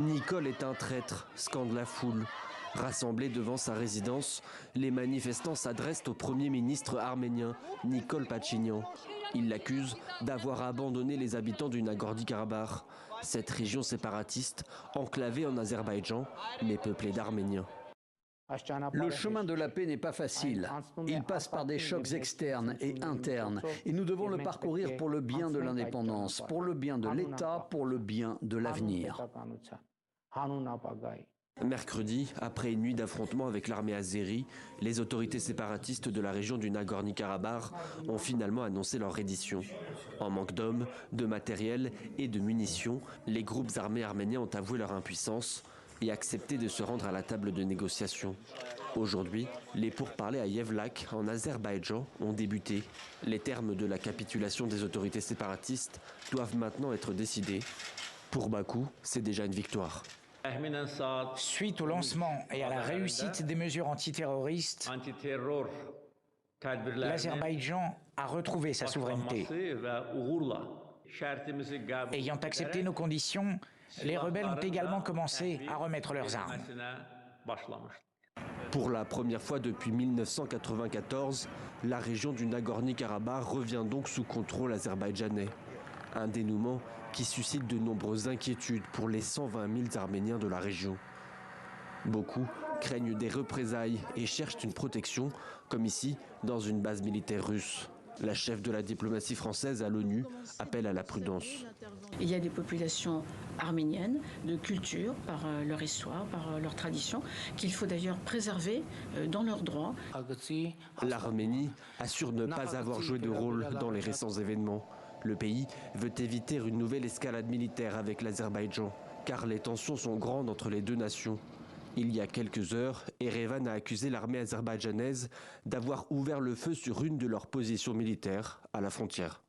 Nikol est un traître, scande la foule. Rassemblés devant sa résidence, les manifestants s'adressent au Premier ministre arménien, Nikol Pachinian. Ils l'accusent d'avoir abandonné les habitants du Nagorno-Karabakh, cette région séparatiste enclavée en Azerbaïdjan, mais peuplée d'Arméniens. Le chemin de la paix n'est pas facile. Il passe par des chocs externes et internes. Et nous devons le parcourir pour le bien de l'indépendance, pour le bien de l'État, pour le bien de l'avenir. Mercredi, après une nuit d'affrontements avec l'armée azérie, les autorités séparatistes de la région du Nagorno-Karabakh ont finalement annoncé leur reddition. En manque d'hommes, de matériel et de munitions, les groupes armés arméniens ont avoué leur impuissance et accepté de se rendre à la table de négociation. Aujourd'hui, les pourparlers à Yevlak, en Azerbaïdjan, ont débuté. Les termes de la capitulation des autorités séparatistes doivent maintenant être décidés. Pour Bakou, c'est déjà une victoire. Suite au lancement et à la réussite des mesures antiterroristes, l'Azerbaïdjan a retrouvé sa souveraineté. Ayant accepté nos conditions, les rebelles ont également commencé à remettre leurs armes. Pour la première fois depuis 1994, la région du Nagorno-Karabakh revient donc sous contrôle azerbaïdjanais. Un dénouement qui suscite de nombreuses inquiétudes pour les 120 000 Arméniens de la région. Beaucoup craignent des représailles et cherchent une protection, comme ici, dans une base militaire russe. La chef de la diplomatie française à l'ONU appelle à la prudence. Il y a des populations arméniennes de culture, par leur histoire, par leur tradition, qu'il faut d'ailleurs préserver dans leurs droits. L'Arménie assure ne pas avoir joué de rôle dans les récents événements. Le pays veut éviter une nouvelle escalade militaire avec l'Azerbaïdjan, car les tensions sont grandes entre les deux nations. Il y a quelques heures, Erevan a accusé l'armée azerbaïdjanaise d'avoir ouvert le feu sur une de leurs positions militaires à la frontière.